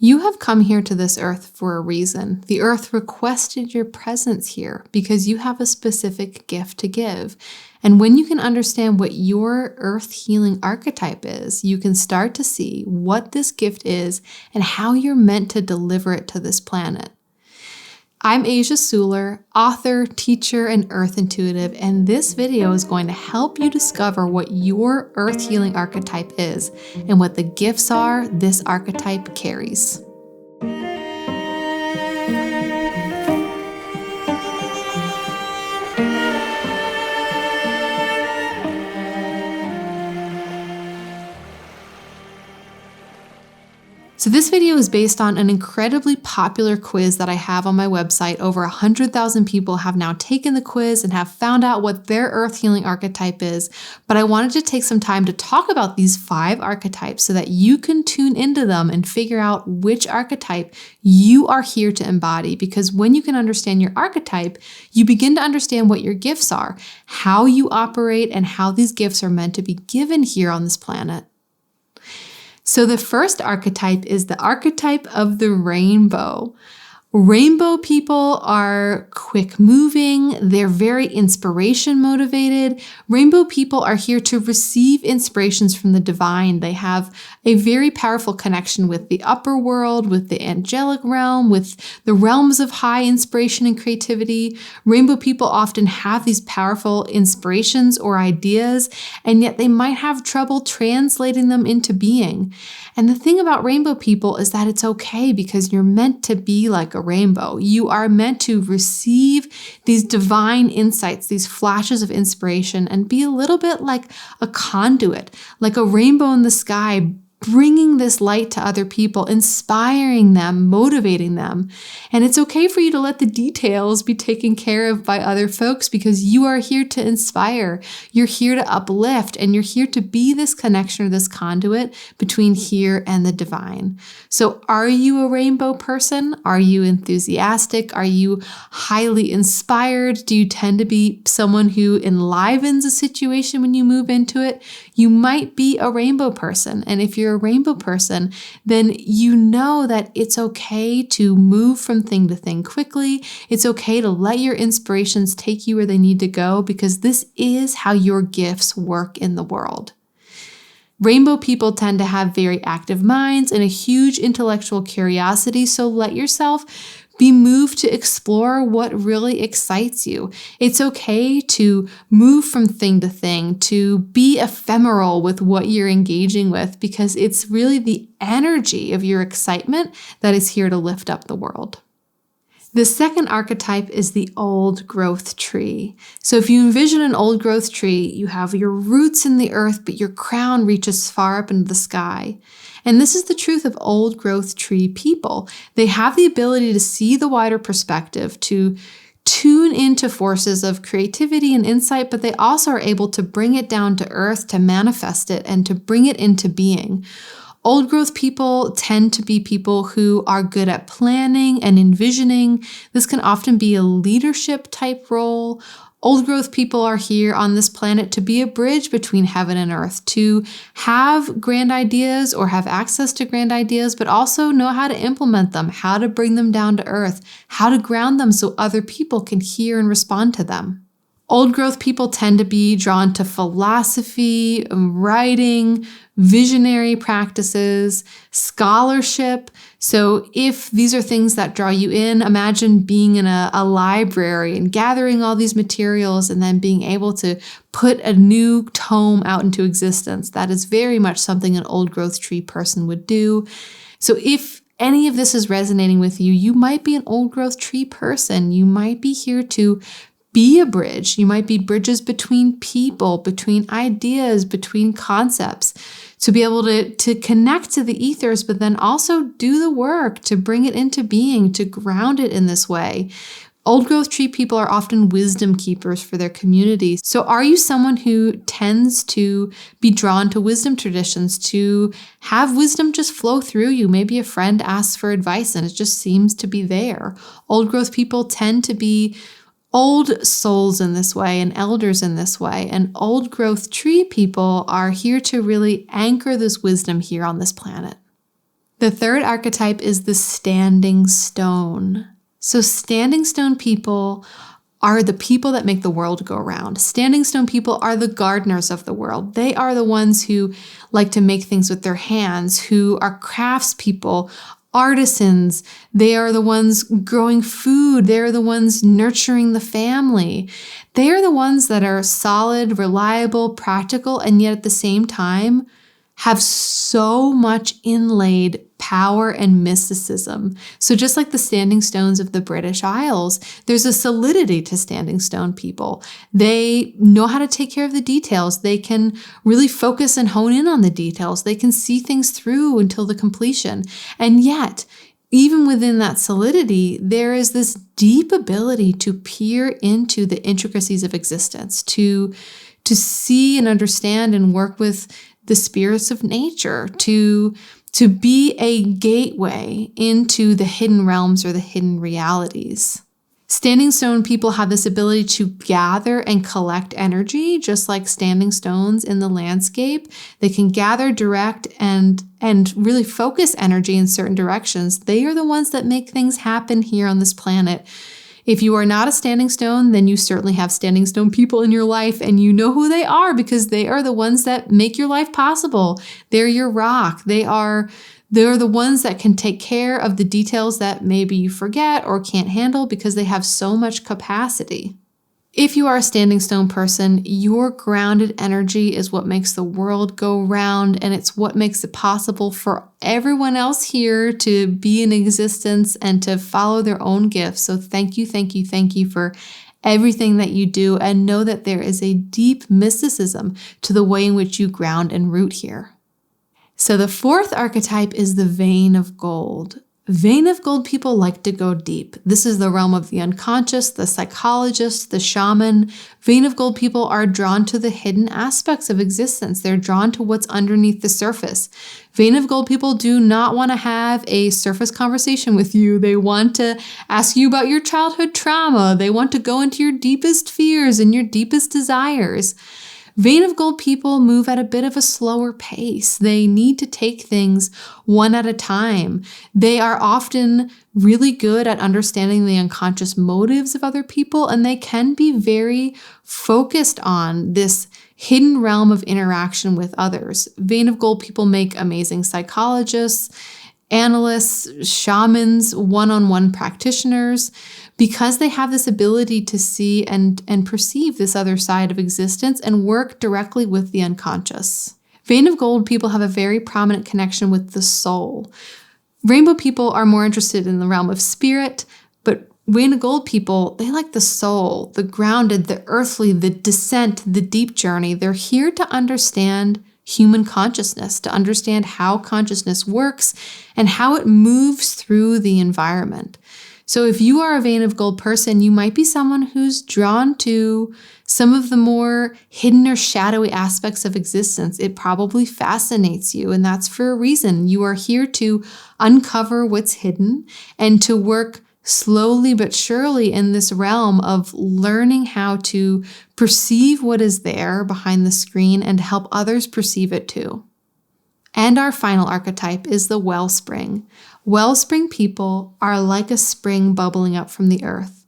You have come here to this earth for a reason. The earth requested your presence here because you have a specific gift to give. And when you can understand what your earth healing archetype is, you can start to see what this gift is and how you're meant to deliver it to this planet. I'm Asia Suler, author, teacher, and earth intuitive, and this video is going to help you discover what your earth healing archetype is and what the gifts are this archetype carries. So this video is based on an incredibly popular quiz that I have on my website. Over 100,000 people have now taken the quiz and have found out what their earth healing archetype is. But I wanted to take some time to talk about these 5 archetypes so that you can tune into them and figure out which archetype you are here to embody. Because when you can understand your archetype, you begin to understand what your gifts are, how you operate, and how these gifts are meant to be given here on this planet. So the first archetype is the archetype of the rainbow. Rainbow people are quick moving. They're very inspiration motivated. Rainbow people are here to receive inspirations from the divine. They have a very powerful connection with the upper world, with the angelic realm, with the realms of high inspiration and creativity. Rainbow people often have these powerful inspirations or ideas, and yet they might have trouble translating them into being. And the thing about rainbow people is that it's okay because you're meant to be like a rainbow. You are meant to receive these divine insights, these flashes of inspiration, and be a little bit like a conduit, like a rainbow in the sky, bringing this light to other people, inspiring them, motivating them. And it's okay for you to let the details be taken care of by other folks because you are here to inspire. You're here to uplift, and you're here to be this connection or this conduit between here and the divine. So are you a rainbow person? Are you enthusiastic? Are you highly inspired? Do you tend to be someone who enlivens a situation when you move into it? You might be a rainbow person. And if you're a rainbow person, then you know that it's okay to move from thing to thing quickly. It's okay to let your inspirations take you where they need to go because this is how your gifts work in the world. Rainbow people tend to have very active minds and a huge intellectual curiosity, so let yourself be moved to explore what really excites you. It's okay to move from thing to thing, to be ephemeral with what you're engaging with, because it's really the energy of your excitement that is here to lift up the world. The second archetype is the old growth tree. So if you envision an old growth tree, you have your roots in the earth, but your crown reaches far up into the sky. And this is the truth of old growth tree people. They have the ability to see the wider perspective, to tune into forces of creativity and insight, but they also are able to bring it down to earth, to manifest it, and to bring it into being. Old growth people tend to be people who are good at planning and envisioning. This can often be a leadership type role. Old growth people are here on this planet to be a bridge between heaven and earth, to have grand ideas or have access to grand ideas, but also know how to implement them, how to bring them down to earth, how to ground them so other people can hear and respond to them. Old growth people tend to be drawn to philosophy, writing, visionary practices, scholarship. So if these are things that draw you in, imagine being in a library and gathering all these materials and then being able to put a new tome out into existence. That is very much something an old growth tree person would do. So if any of this is resonating with you, you might be an old growth tree person. You might be here to be a bridge. You might be bridges between people, between ideas, between concepts, to be able to connect to the ethers, but then also do the work to bring it into being, to ground it in this way. Old growth tree people are often wisdom keepers for their communities. So are you someone who tends to be drawn to wisdom traditions, to have wisdom just flow through you? Maybe a friend asks for advice and it just seems to be there. Old growth people tend to be old souls in this way and elders in this way. And old growth tree people are here to really anchor this wisdom here on this planet. The third archetype is the standing stone. So standing stone people are the people that make the world go round. Standing stone people are the gardeners of the world. They are the ones who like to make things with their hands, who are craftspeople, artisans. They are the ones growing food. They are the ones nurturing the family. They are the ones that are solid, reliable, practical, and yet at the same time have so much inlaid power and mysticism. So just like the standing stones of the British Isles, there's a solidity to standing stone people. They know how to take care of the details. They can really focus and hone in on the details. They can see things through until the completion. And yet, even within that solidity, there is this deep ability to peer into the intricacies of existence, to see and understand and work with the spirits of nature, to be a gateway into the hidden realms or the hidden realities. Standing stone people have this ability to gather and collect energy, just like standing stones in the landscape. They can gather, direct, and really focus energy in certain directions. They are the ones that make things happen here on this planet. If you are not a standing stone, then you certainly have standing stone people in your life, and you know who they are because they are the ones that make your life possible. They're your rock. They're the ones that can take care of the details that maybe you forget or can't handle because they have so much capacity. If you are a standing stone person, your grounded energy is what makes the world go round, and it's what makes it possible for everyone else here to be in existence and to follow their own gifts. So thank you for everything that you do, and know that there is a deep mysticism to the way in which you ground and root here. So the fourth archetype is the vein of gold. Vein of gold people like to go deep. This is the realm of the unconscious, the psychologist, the shaman. Vein of gold people are drawn to the hidden aspects of existence. They're drawn to what's underneath the surface. Vein of gold people do not want to have a surface conversation with you. They want to ask you about your childhood trauma. They want to go into your deepest fears and your deepest desires. Vein of gold people move at a bit of a slower pace. They need to take things one at a time. They are often really good at understanding the unconscious motives of other people, and they can be very focused on this hidden realm of interaction with others. Vein of gold people make amazing psychologists, analysts, shamans, one-on-one practitioners, because they have this ability to see and perceive this other side of existence and work directly with the unconscious. Vein of gold people have a very prominent connection with the soul. Rainbow people are more interested in the realm of spirit, but vein of gold people, they like the soul, the grounded, the earthly, the descent, the deep journey. They're here to understand human consciousness, to understand how consciousness works and how it moves through the environment. So if you are a vein of gold person, you might be someone who's drawn to some of the more hidden or shadowy aspects of existence. It probably fascinates you, and that's for a reason. You are here to uncover what's hidden and to work slowly but surely in this realm of learning how to perceive what is there behind the screen and help others perceive it too. And our final archetype is the Wellspring. Wellspring people are like a spring bubbling up from the earth.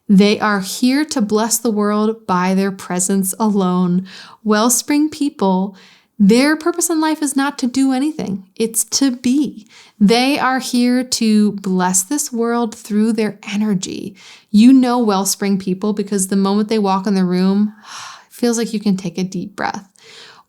They are here to bless the world by their presence alone. Wellspring people, their purpose in life is not to do anything. It's to be. They are here to bless this world through their energy. You know Wellspring people because the moment they walk in the room, it feels like you can take a deep breath.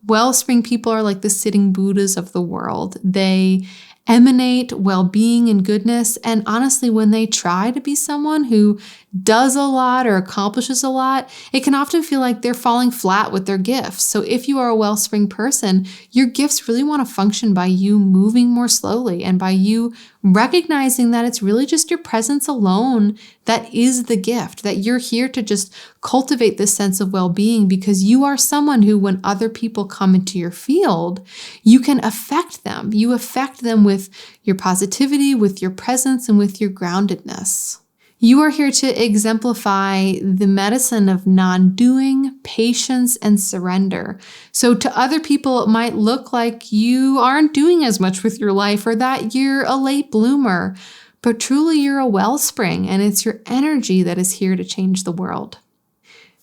Wellspring people are like the sitting Buddhas of the world. They emanate well-being and goodness. And honestly, when they try to be someone who does a lot or accomplishes a lot, it can often feel like they're falling flat with their gifts. So if you are a Wellspring person, your gifts really want to function by you moving more slowly and by you recognizing that it's really just your presence alone that is the gift, that you're here to just cultivate this sense of well-being because you are someone who, when other people come into your field, you can affect them. You affect them with your positivity, with your presence, and with your groundedness. You are here to exemplify the medicine of non-doing, patience, and surrender. So to other people, it might look like you aren't doing as much with your life or that you're a late bloomer, but truly you're a wellspring, and it's your energy that is here to change the world.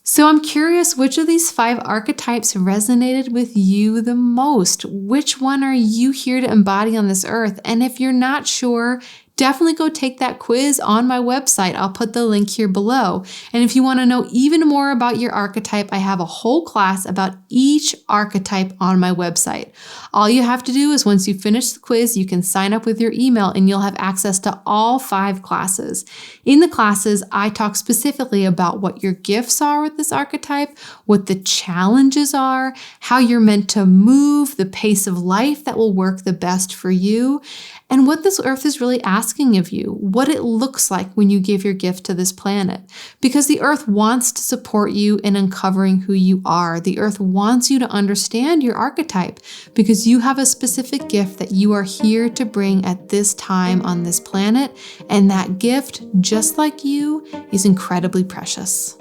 So I'm curious, which of these 5 archetypes resonated with you the most? Which one are you here to embody on this earth? And if you're not sure, definitely go take that quiz on my website. I'll put the link here below. And if you want to know even more about your archetype, I have a whole class about each archetype on my website. All you have to do is once you finish the quiz, you can sign up with your email and you'll have access to all 5 classes. In the classes, I talk specifically about what your gifts are with this archetype, what the challenges are, how you're meant to move, the pace of life that will work the best for you, and what this earth is really asking of you, what it looks like when you give your gift to this planet. Because the earth wants to support you in uncovering who you are. The earth wants you to understand your archetype because you have a specific gift that you are here to bring at this time on this planet. And that gift, just like you, is incredibly precious.